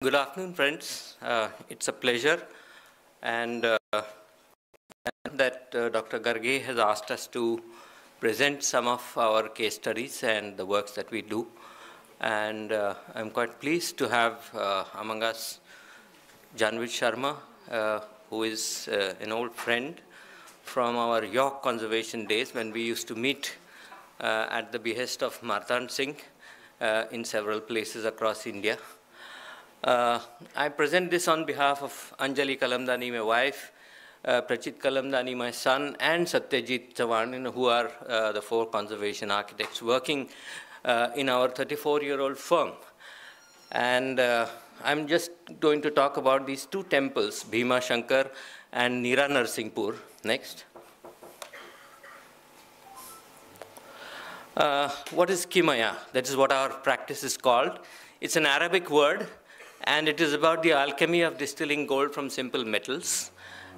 Good afternoon, friends. It's a pleasure and that Dr. Garge has asked us to present some of our case studies and the works that we do. And I'm quite pleased to have among us Janvit Sharma, who is an old friend from our York conservation days when we used to meet at the behest of Martan Singh in several places across India. I present this on behalf of Anjali Kalamdani, my wife, Prachit Kalamdani, my son, and Satyajit Chavan, who are the four conservation architects working in our 34-year-old firm. And I'm just going to talk about these two temples, Bhimashankar and Nira Narsinghpur. Next. What is Kimaya? That is what our practice is called. It's an Arabic word, and it is about the alchemy of distilling gold from simple metals.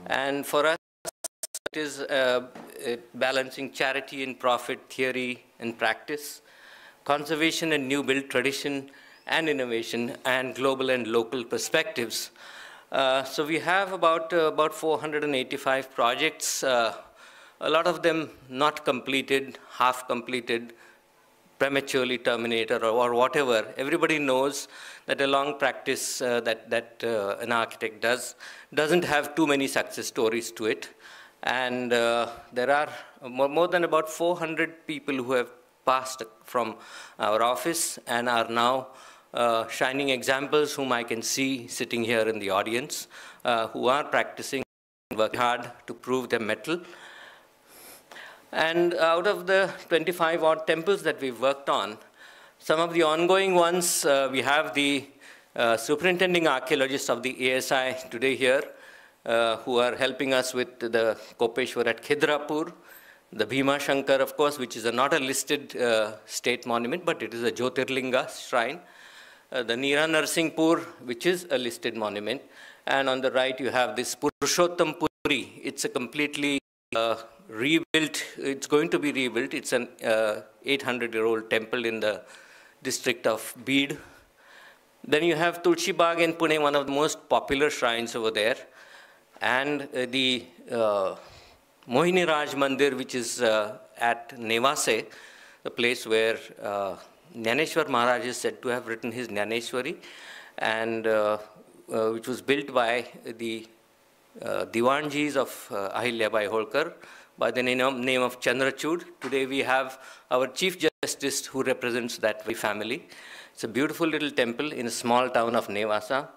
And for us, it is balancing charity and profit, theory and practice, conservation and new build, tradition and innovation, and global and local perspectives. So we have about 485 projects, a lot of them not completed, half completed, prematurely terminated, or whatever. Everybody knows that a long practice that an architect doesn't have too many success stories to it. And there are more than about 400 people who have passed from our office and are now shining examples whom I can see sitting here in the audience, who are practicing and working hard to prove their mettle. And out of the 25 odd temples that we've worked on, some of the ongoing ones, we have the superintending archaeologists of the ASI today here, who are helping us with the Kopeshwar at Khidrapur, the Bhimashankar, of course, which is not a listed state monument, but it is a Jyotirlinga shrine. The Nira Narsinghpur, which is a listed monument. And on the right, you have this Purushottam Puri. It's a completely rebuilt, it's going to be rebuilt. It's an 800-year-old temple in the district of Bid. Then you have Tulsi Bagh in Pune, one of the most popular shrines over there. And the Mohini Raj Mandir, which is at Nevase, the place where Jnaneshwar Maharaj is said to have written his Jnaneshwari, and which was built by the Diwanjis of Ahilyabai Holkar by the name of Chandrachud. Today we have our Chief Justice who represents that family. It's a beautiful little temple in a small town of Nevasa.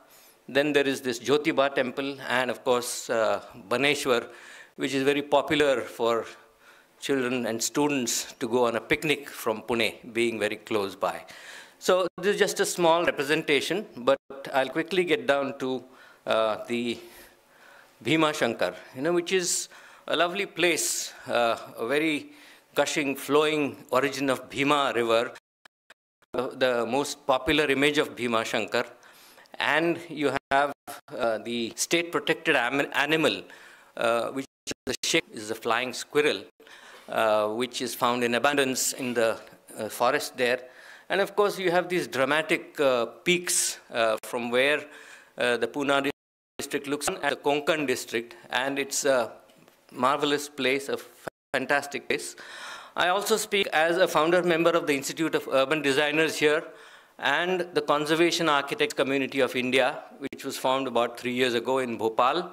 Then there is this Jyotiba temple, and of course Baneshwar, which is very popular for children and students to go on a picnic from Pune, being very close by. So this is just a small representation, but I'll quickly get down to the Bhimashankar, which is a lovely place, a very gushing, flowing origin of Bhima river, the most popular image of Bhimashankar. And you have the state protected animal, which is the flying squirrel, which is found in abundance in the forest there. And of course, you have these dramatic peaks from where the Pune district looks at the Konkan district, and it's a marvelous place, a fantastic place. I also speak as a founder member of the Institute of Urban Designers here and the Conservation Architects Community of India, which was formed about 3 years ago in Bhopal.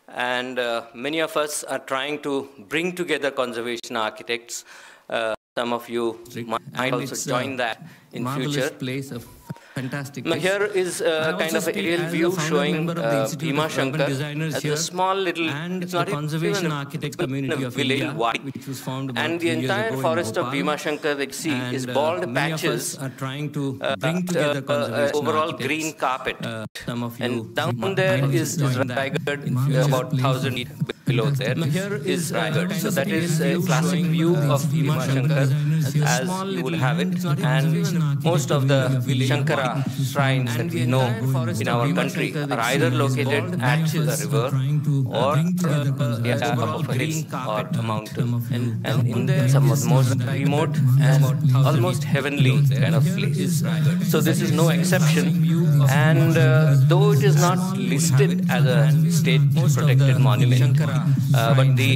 And many of us are trying to bring together conservation architects. Some of you might also join that in future. Place of fantastic. Now here is kind of an aerial view showing Bhimashankar as a small little, and it's not the Conservation Architects Community of India, which was formed about and the entire forest of Bhimashankar that you see is bald patches are trying to bring together overall green carpet. Some of you and down there is Raigad, about 1,000 feet. below there is Raigad. So that is a classic view of Bhimashankar as you will have it. And most of the Shankara shrines that we know in our country are either located at a river or at the top of a hill or a mountain. And in some of the most remote and almost heavenly kind of place. So this is no exception. And though it is not listed as a state protected monument, but the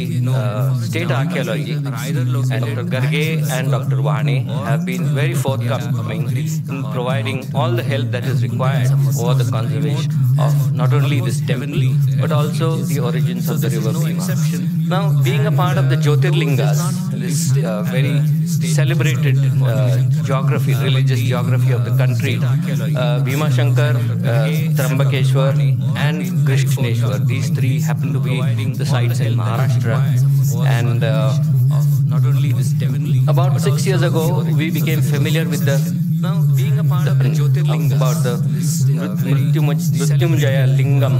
state archaeology and Dr. Garge and Dr. Vane have been very forthcoming in providing all the help that is required for the conservation of not only this temple but also the origins of the river Bhima. Now, being a part of the Jyotirlingas, this very celebrated geography, religious geography of the country, Bhimashankar, Trambakeshwar and Krishneshwar, these three happen to be the sites in Maharashtra. And not only this temple, about 6 years ago, we became familiar with the now being a part of the Jyotirlinga, about the Mrityunjaya Lingam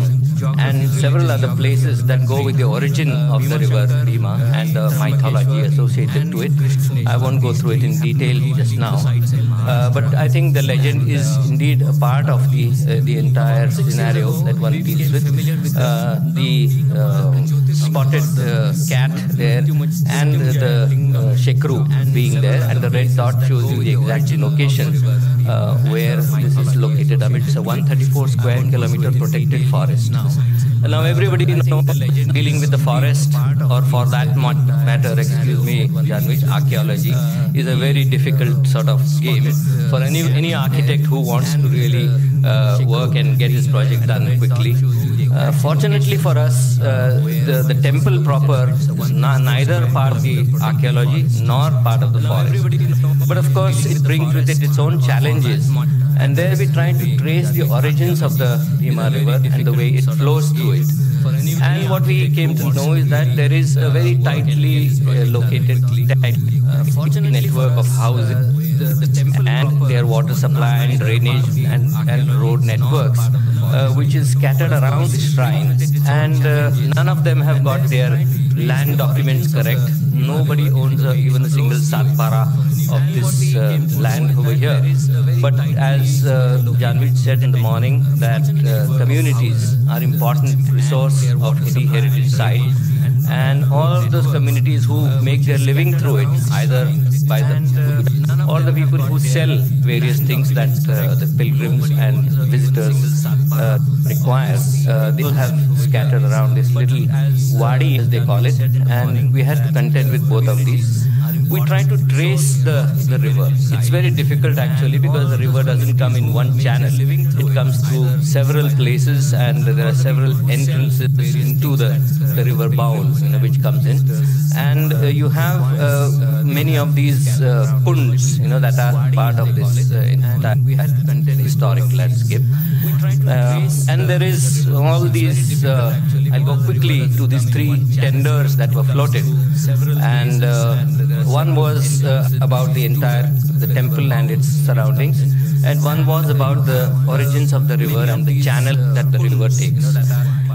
and several other places that go with the origin of the river Bhima and the mythology associated to it. I won't go through it in detail just now, but I think the legend is indeed a part of the entire scenario that one deals with. The spotted cat there and the shekru being there, and the red dot shows you the exact location where this is located amidst a 134 square kilometer protected forest. Now everybody knows dealing with the forest, or for that matter, excuse me, Janvich, archaeology is a very difficult sort of game for any architect who wants to really work and get his project done quickly. Fortunately for us, the temple proper is neither part of the archaeology nor part of the forest. But of course, it brings with it its own challenges. And there we try to trace the origins of the Bhima river and the way it flows through it. And what we came to know is that there is a very tightly located network of houses and their water supply and drainage and road networks, which is scattered around the shrine. And none of them have got their land documents correct. Nobody owns even a single satpara of this land over here. But as Janvit said in the morning, that communities are important resource of any heritage site. And all of those communities who make their living through it, either by the or the people who sell various things that the pilgrims and visitors require, they have scattered around this little wadi, as they call it, and we had to contend with both of these. We try to trace the river. It's very difficult actually, because the river doesn't come in one channel. It comes through several places, and there are several entrances into the river bowl, which comes in. And you have many of these punds, that are part of this entire historic landscape. And there is all these, I'll go quickly to these three tenders that were floated. And one was about the temple and its surroundings, and one was about the origins of the river and the channel that the river takes.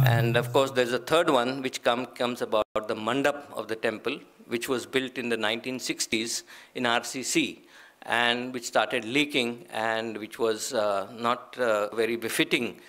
And of course, there's a third one which comes about the mandap of the temple, which was built in the 1960s in RCC, and which started leaking, and which was not very befitting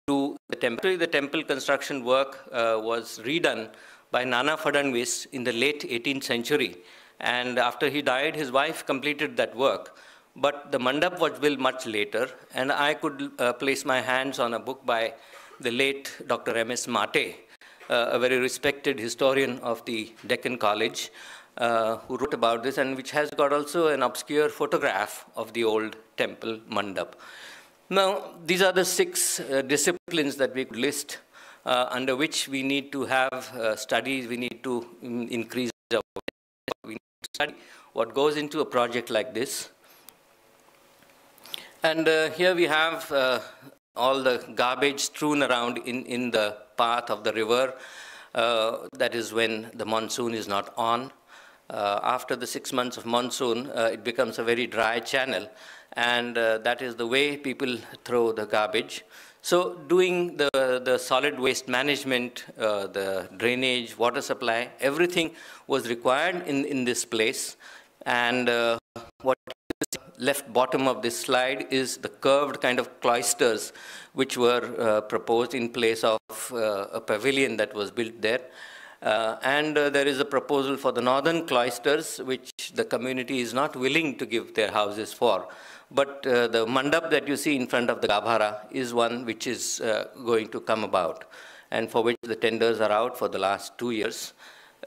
to the temple. The temple construction work was redone by Nana Fadnavis in the late 18th century. And after he died, his wife completed that work. But the mandap was built much later, and I could place my hands on a book by the late Dr. M.S. Mate, a very respected historian of the Deccan College, who wrote about this, and which has got also an obscure photograph of the old temple mandap. Now, these are the 6 disciplines that we could list, under which we need to have studies, we need to increase our we need to study what goes into a project like this. And here we have all the garbage strewn around in the path of the river. That is when the monsoon is not on. After the 6 months of monsoon, it becomes a very dry channel, and that is the way people throw the garbage. So doing the solid waste management, the drainage, water supply, everything was required in this place. And what is left bottom of this slide is the curved kind of cloisters which were proposed in place of a pavilion that was built there. There is a proposal for the northern cloisters, which the community is not willing to give their houses for. But the mandap that you see in front of the Gabhara is one which is going to come about, and for which the tenders are out for the last 2 years.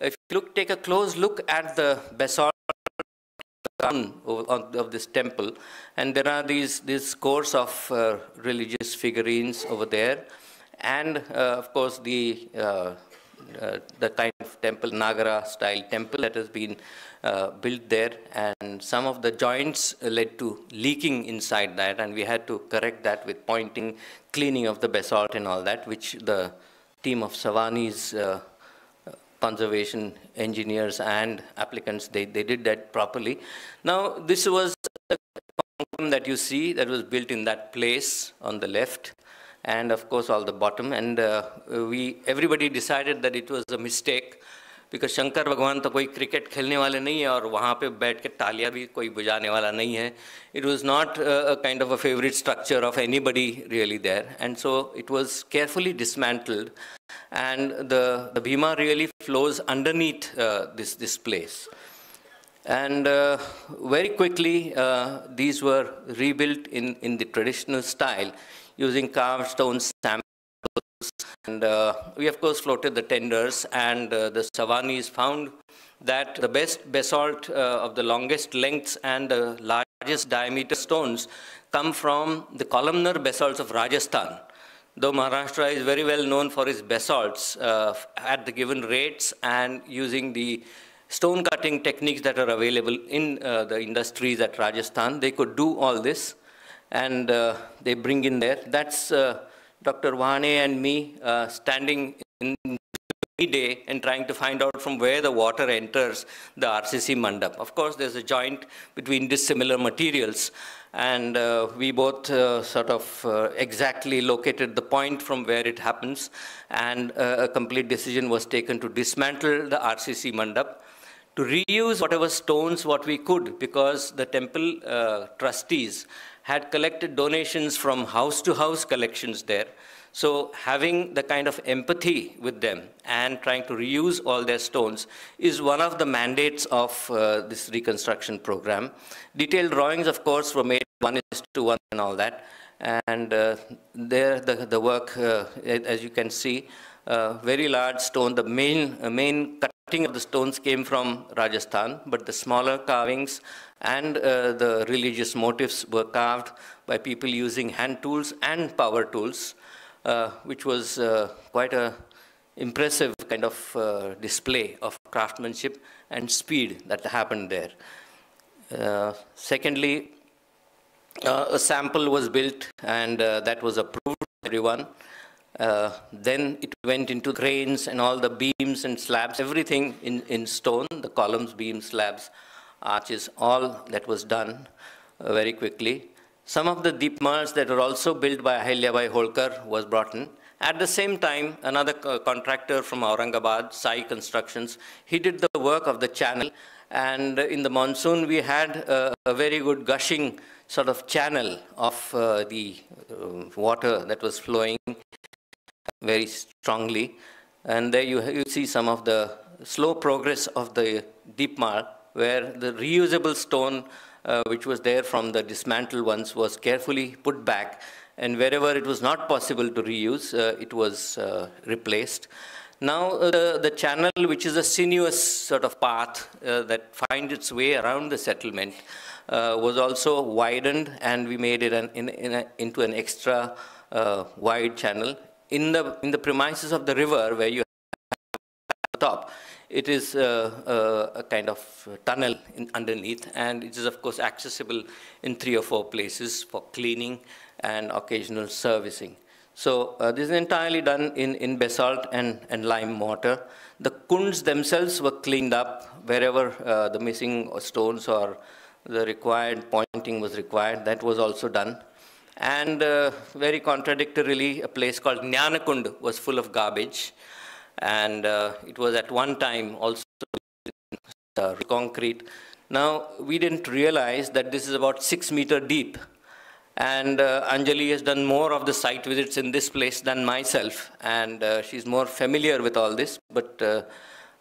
If you take a close look at the basalt of this temple, and there are these scores of religious figurines over there, and of course the kind of temple, Nagara style temple that has been built there, and some of the joints led to leaking inside that, and we had to correct that with pointing, cleaning of the basalt and all that, which the team of Savani's conservation engineers and applicants, they did that properly. Now, this was a column that you see that was built in that place on the left, and of course all the bottom, and everybody decided that it was a mistake, because Shankar Bhagwan तो कोई cricket खेलने वाले नहीं है और वहाँ पे बैठ के तालियां भी कोई बजाने वाला नहीं है. It was not a kind of a favorite structure of anybody really there, and so it was carefully dismantled, and the Bhima really flows underneath this place. And very quickly these were rebuilt in the traditional style using carved stone samples. And we, of course, floated the tenders, and the Savanis found that the best basalt of the longest lengths and the largest diameter stones come from the columnar basalts of Rajasthan. Though Maharashtra is very well known for its basalts at the given rates and using the stone cutting techniques that are available in the industries at Rajasthan, they could do all this, and they bring in there. That's Dr. Vahane and me standing in the day and trying to find out from where the water enters the RCC mandap. Of course, there's a joint between dissimilar materials, and we both sort of exactly located the point from where it happens, and a complete decision was taken to dismantle the RCC mandap, to reuse whatever stones what we could, because the temple trustees had collected donations from house-to-house collections there. So having the kind of empathy with them and trying to reuse all their stones is one of the mandates of this reconstruction program. Detailed drawings, of course, were made 1:1 and all that. And there the work, as you can see, very large stone. The main cutting of the stones came from Rajasthan, but the smaller carvings and the religious motifs were carved by people using hand tools and power tools, which was quite an impressive kind of display of craftsmanship and speed that happened there. Secondly, a sample was built, and that was approved by everyone. Then it went into cranes and all the beams and slabs, everything in stone, the columns, beams, slabs, arches, all that was done very quickly. Some of the deepmars that were also built by Ahilyabai Holkar was brought in. At the same time, another contractor from Aurangabad, Sai Constructions, he did the work of the channel, and in the monsoon we had a very good gushing sort of channel of the water that was flowing very strongly. And there you see some of the slow progress of the deepmar, where the reusable stone which was there from the dismantled ones was carefully put back, and wherever it was not possible to reuse, it was replaced. Now the channel, which is a sinuous sort of path that finds its way around the settlement, was also widened, and we made it into an extra wide channel. In the premises of the river, where you have the top, it is a kind of tunnel underneath, and it is, of course, accessible in 3 or 4 places for cleaning and occasional servicing. So this is entirely done in basalt and lime mortar. The kunds themselves were cleaned up wherever the missing stones or the required pointing was required. That was also done. And very contradictorily, a place called Jnanakund was full of garbage. And it was at one time also concrete. Now, we didn't realize that this is about 6 meters deep. And Anjali has done more of the site visits in this place than myself. And she's more familiar with all this. But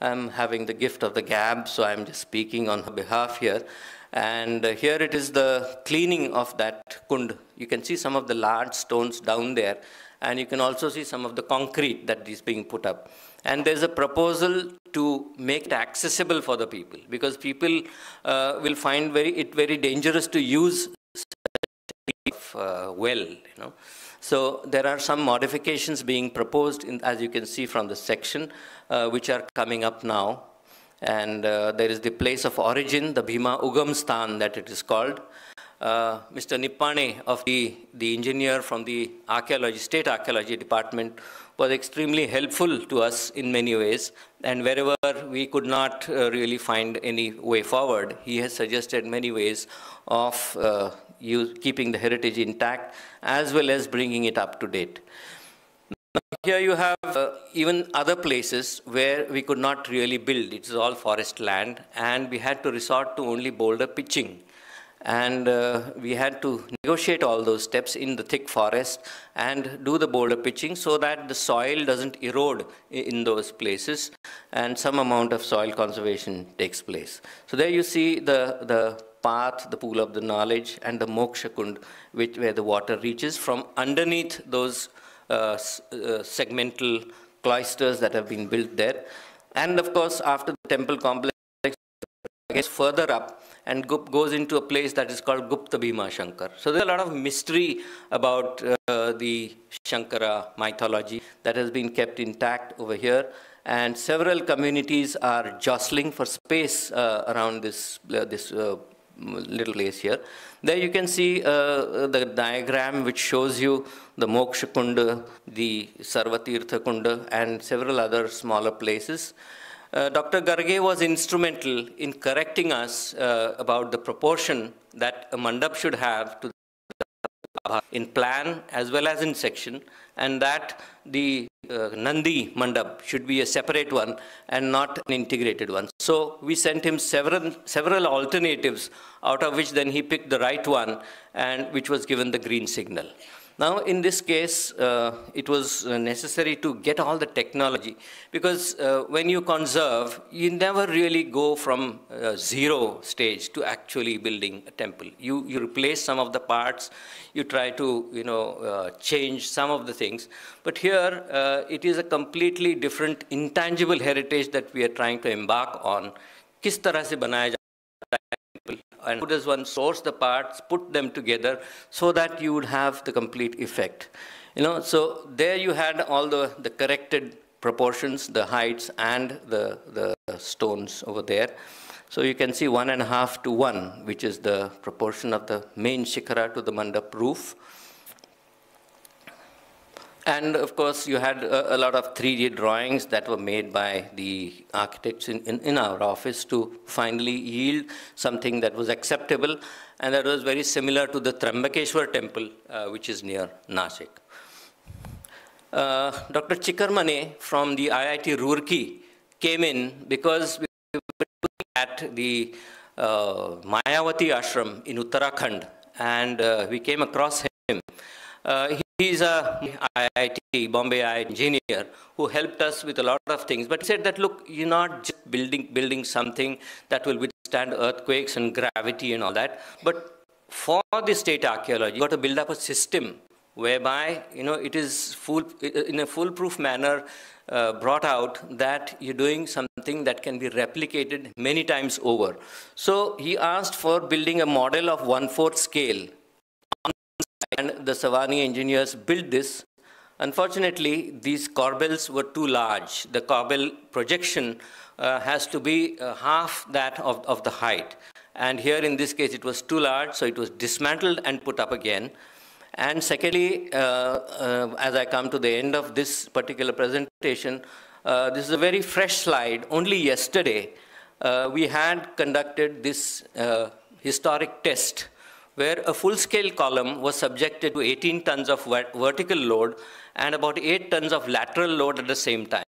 I'm having the gift of the gab, so I'm just speaking on her behalf here. And here it is the cleaning of that kund. You can see some of the large stones down there. And you can also see some of the concrete that is being put up. And there's a proposal to make it accessible for the people, because people will find it very dangerous to use well, you know. So there are some modifications being proposed, as you can see from the section, which are coming up now. And there is the place of origin, the Bhima Ugam Sthan that it is called. Mr. Nippane, of the engineer from the State Archaeology Department, was extremely helpful to us in many ways. And wherever we could not really find any way forward, he has suggested many ways of keeping the heritage intact as well as bringing it up to date. Here you have even other places where we could not really build. It's all forest land, and we had to resort to only boulder pitching. And we had to negotiate all those steps in the thick forest and do the boulder pitching so that the soil doesn't erode in those places, and some amount of soil conservation takes place. So there you see the path, the pool of the knowledge, and the moksha kund, where the water reaches from underneath those segmental cloisters that have been built there. And of course, after the temple complex gets further up and goes into a place that is called Gupta Bhimashankar. So there's a lot of mystery about the Shankara mythology that has been kept intact over here. And several communities are jostling for space around this little place here. There you can see the diagram which shows you the Moksha Kunda, the Sarvatirtha Kunda, and several other smaller places. Dr. Garge was instrumental in correcting us about the proportion that a mandap should have to in plan as well as in section, and that the Nandi mandap should be a separate one and not an integrated one. So we sent him several alternatives, out of which then he picked the right one, and which was given the green signal. Now, in this case, it was necessary to get all the technology, because when you conserve, you never really go from zero stage to actually building a temple. You replace some of the parts, you try to change some of the things. But here, it is a completely different intangible heritage that we are trying to embark on. Kis tarah se banaya jata hai temple, and how does one source the parts, put them together so that you would have the complete effect. So there you had all the corrected proportions, the heights and the stones over there. So you can see 1.5 to 1, which is the proportion of the main shikhara to the mandap roof. And of course, you had a lot of 3D drawings that were made by the architects in our office to finally yield something that was acceptable, and that was very similar to the Trambakeshwar temple, which is near Nashik. Dr. Chikarmane from the IIT Roorkee came in because we were looking at the Mayavati ashram in Uttarakhand, and we came across him. He's a IIT, Bombay IIT engineer who helped us with a lot of things. But he said that, look, you're not just building something that will withstand earthquakes and gravity and all that. But for the state archaeology, you've got to build up a system whereby, it is in a foolproof manner brought out that you're doing something that can be replicated many times over. So he asked for building a model of 1/4 scale. And the Savani engineers built this. Unfortunately, these corbels were too large. The corbel projection has to be half that of the height. And here in this case, it was too large, so it was dismantled and put up again. And secondly, as I come to the end of this particular presentation, this is a very fresh slide. Only yesterday, we had conducted this historic test where a full-scale column was subjected to 18 tons of vertical load and about 8 tons of lateral load at the same time.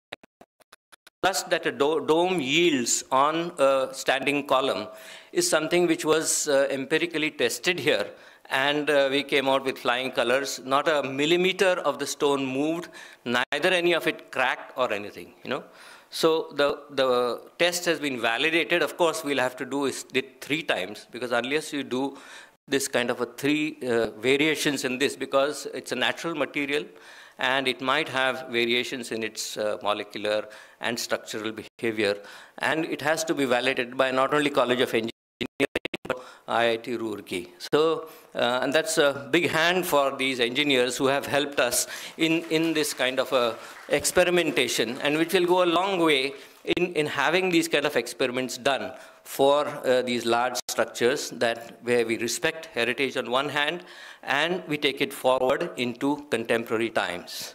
Plus that a dome yields on a standing column is something which was empirically tested here. And we came out with flying colors. Not a millimeter of the stone moved, neither any of it cracked or anything, you know. So the test has been validated. Of course, we'll have to do it 3 times, because unless you do this kind of a 3 variations in this, because it's a natural material and it might have variations in its molecular and structural behavior. And it has to be validated by not only College of Engineering, but IIT Roorkee. So, and that's a big hand for these engineers who have helped us in this kind of a experimentation, and which will go a long way in having these kind of experiments done for these large structures where we respect heritage on one hand and we take it forward into contemporary times.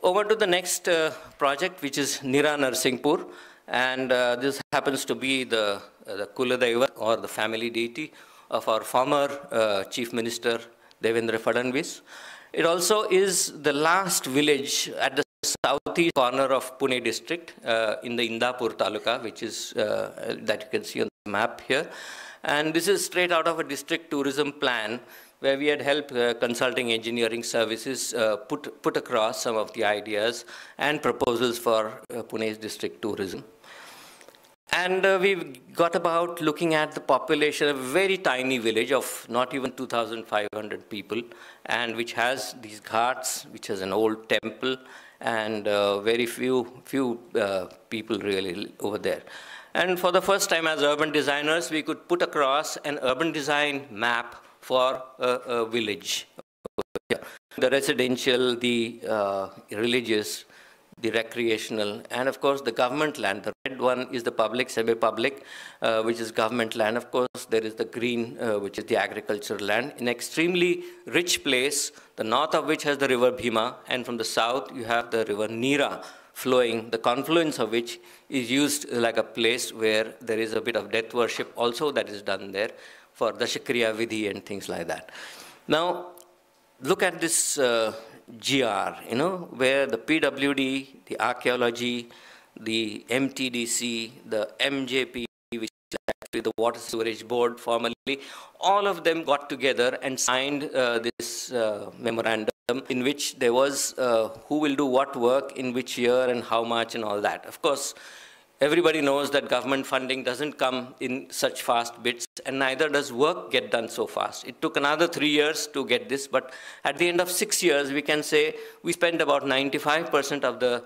Over to the next project, which is Nira Narsinghpur, and this happens to be the Kuladaiva, or the family deity of our former Chief Minister Devendra Fadnavis. It also is the last village at the southeast corner of Pune district in the Indapur Taluka, which is that you can see on the map here. And this is straight out of a district tourism plan where we had helped consulting engineering services put across some of the ideas and proposals for Pune's district tourism. And we got about looking at the population, a very tiny village of not even 2,500 people, and which has these ghats, which has an old temple, and very few people really over there. And for the first time as urban designers, we could put across an urban design map for a village. The residential, the religious, the recreational, and of course the government land. The red one is the public, semi-public, which is government land. Of course, there is the green, which is the agricultural land. An extremely rich place, the north of which has the river Bhima, and from the south you have the river Nira flowing, the confluence of which is used like a place where there is a bit of death worship also that is done there for Dashakriya Vidhi and things like that. Now, look at this GR, you know, where the PWD, the archaeology, the MTDC, the MJP, which is actually the Water Sewerage Board formerly, all of them got together and signed this memorandum in which there was who will do what work in which year and how much and all that. Of course, everybody knows that government funding doesn't come in such fast bits, and neither does work get done so fast. It took another 3 years to get this, but at the end of 6 years, we can say we spent about 95% of the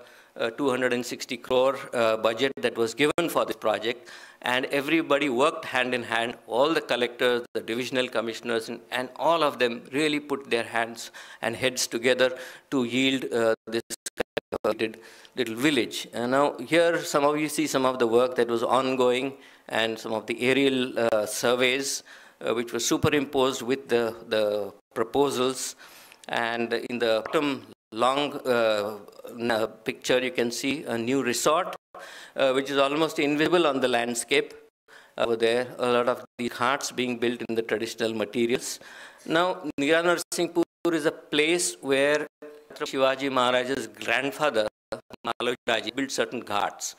260 crore budget that was given for this project, and everybody worked hand in hand. All the collectors, the divisional commissioners, and all of them really put their hands and heads together to yield this little village. And now here some of you see some of the work that was ongoing and some of the aerial surveys which were superimposed with the proposals. And in the bottom long picture you can see a new resort which is almost invisible on the landscape. Over there, a lot of the ghats being built in the traditional materials. Now, Nira Narsinghpur is a place where Shivaji Maharaj's grandfather, Malojiraje, built certain ghats.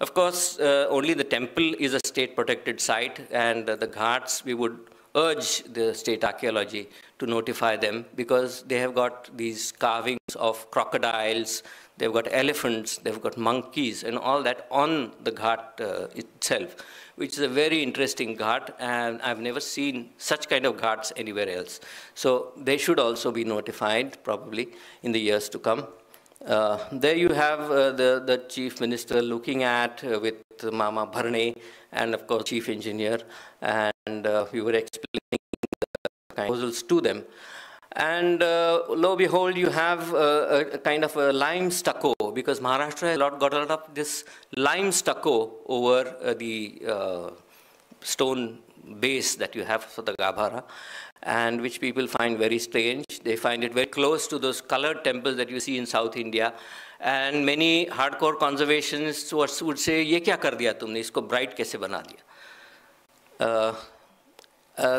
Of course, only the temple is a state-protected site, and the ghats, we would urge the state archaeology to notify them, because they have got these carvings of crocodiles, they've got elephants, they've got monkeys, and all that on the ghat itself, which is a very interesting ghat, and I've never seen such kind of ghats anywhere else. So they should also be notified, probably, in the years to come. There you have the Chief Minister looking at with Mama Bharne, and of course Chief Engineer, and we were explaining the proposals to them. And lo and behold, you have a kind of a lime stucco, because Maharashtra has got a lot of this lime stucco over the stone base that you have for the Gabhara. and which people find very strange. They find it very close to those colored temples that you see in South India. And many hardcore conservationists would say, "Ye kya kar diya tumne? Isko bright kaise bana diya?"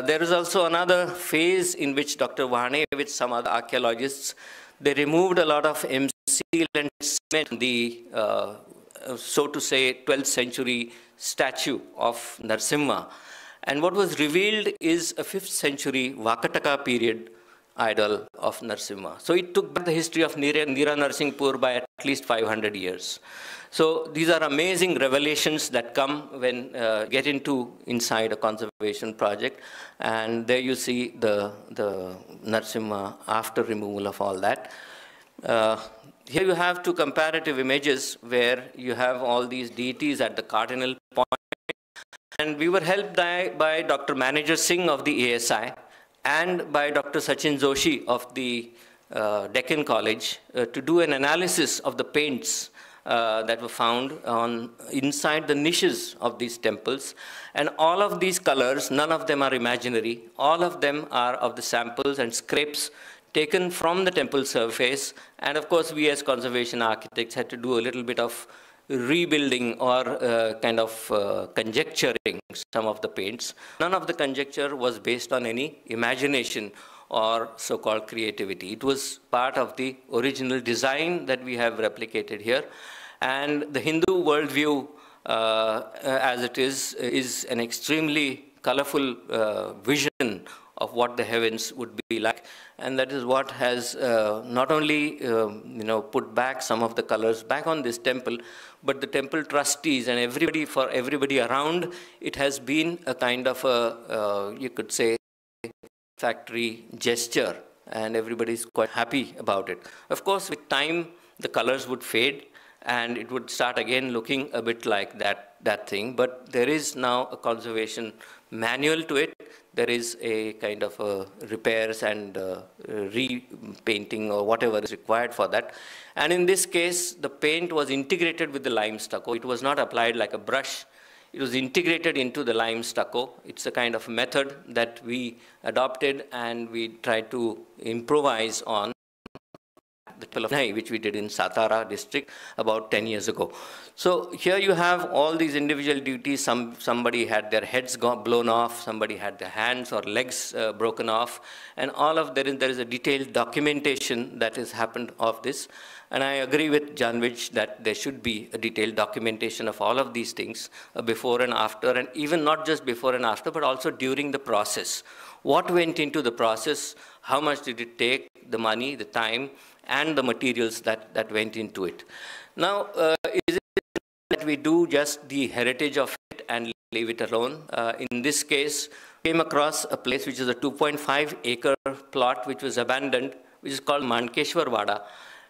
There is also another phase in which Dr. Vane, with some other archaeologists, they removed a lot of seal and cement, the, so to say, 12th century statue of Narasimha. And what was revealed is a 5th century Vakataka period idol of Narasimha. So it took back the history of Nira Narsinghpur by at least 500 years. So these are amazing revelations that come when get into inside a conservation project. And there you see the Narasimha after removal of all that. Here you have two comparative images where you have all these deities at the cardinal point. And we were helped by Dr. Manager Singh of the ASI and by Dr. Sachin Joshi of the Deccan College to do an analysis of the paints that were found inside the niches of these temples. And all of these colors, none of them are imaginary. All of them are of the samples and scrapes taken from the temple surface. And of course, we as conservation architects had to do a little bit of rebuilding or kind of conjecturing some of the paints. None of the conjecture was based on any imagination or so-called creativity. It was part of the original design that we have replicated here. And the Hindu worldview, as it is an extremely colorful vision of what the heavens would be like. And that is what has not only put back some of the colors back on this temple, but the temple trustees and everybody around, it has been a kind of a, you could say, factory gesture, and everybody is quite happy about it. Of course, with time, the colors would fade, and it would start again looking a bit like that thing. But there is now a conservation manual to it. There is a kind of repairs and repainting or whatever is required for that. And in this case, the paint was integrated with the lime stucco. It was not applied like a brush. It was integrated into the lime stucco. It's a kind of method that we adopted and we tried to improvise on the temple of Nai, which we did in Satara district about 10 years ago. So here you have all these individual duties. Somebody had their heads blown off, somebody had their hands or legs broken off, and all of there is a detailed documentation that has happened of this. And I agree with Janvij that there should be a detailed documentation of all of these things before and after, and even not just before and after, but also during the process. What went into the process? How much did it take? The money, the time, and the materials that went into it. Now, is it that we do just the heritage of it and leave it alone? In this case, came across a place which is a 2.5 acre plot which was abandoned, which is called Mankeshwar Wada.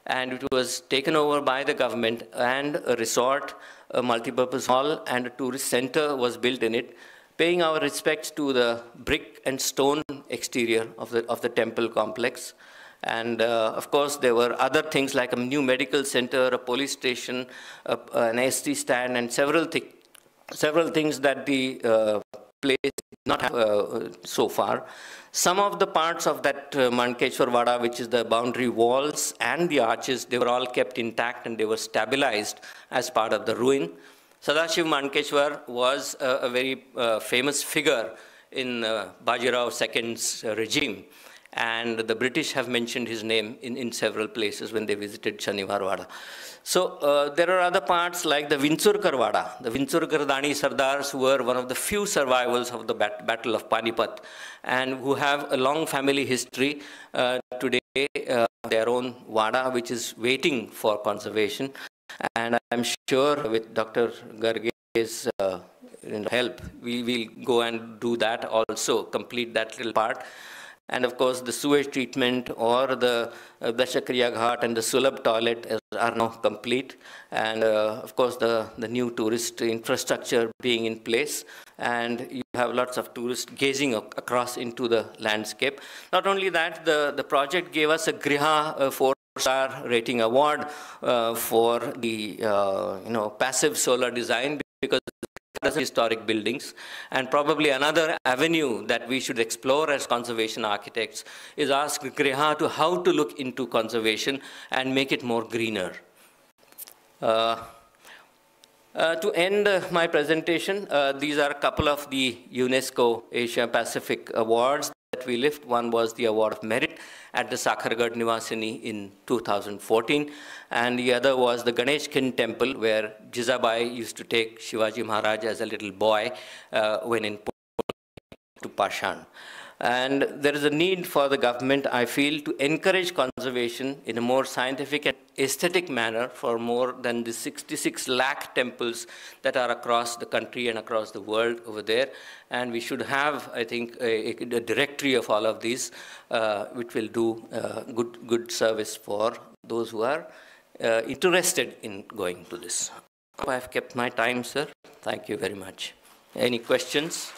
And it was taken over by the government, and a resort, a multipurpose hall, and a tourist center was built in it, paying our respects to the brick and stone exterior of the temple complex. And of course, there were other things like a new medical center, a police station, an ST stand, and several things that the place did not have so far. Some of the parts of that Mankeshwar Wada, which is the boundary walls and the arches, they were all kept intact and they were stabilized as part of the ruin. Sadashiv Mankeshwar was a very famous figure in Bajirao II's regime. And the British have mentioned his name in several places when they visited Shaniwar Wada. So there are other parts like the Vinsurkar Wada. The Vinsurkar Dani Sardars who were one of the few survivals of the Battle of Panipat and who have a long family history. Today, their own Wada, which is waiting for conservation. And I'm sure with Dr. Garge's help, we will go and do that also, complete that little part. And of course, the sewage treatment or the Dashakriya Ghat and the Sulabh toilet are now complete. And of course, the new tourist infrastructure being in place. And you have lots of tourists gazing across into the landscape. Not only that, the project gave us a Griha 4-star rating award for the passive solar design, because historic buildings. And probably another avenue that we should explore as conservation architects is ask Griha to how to look into conservation and make it more greener. To end my presentation, these are a couple of the UNESCO Asia Pacific awards that we lift. One was the Award of Merit at the Sakhargarh Nivasini in 2014, and the other was the Ganeshkin Temple, where Jizabai used to take Shivaji Maharaj as a little boy when in to Pashan. And there is a need for the government, I feel, to encourage conservation in a more scientific and aesthetic manner for more than the 66 lakh temples that are across the country and across the world over there. And we should have, I think, a directory of all of these, which will do good service for those who are interested in going to this. I have kept my time, sir. Thank you very much. Any questions?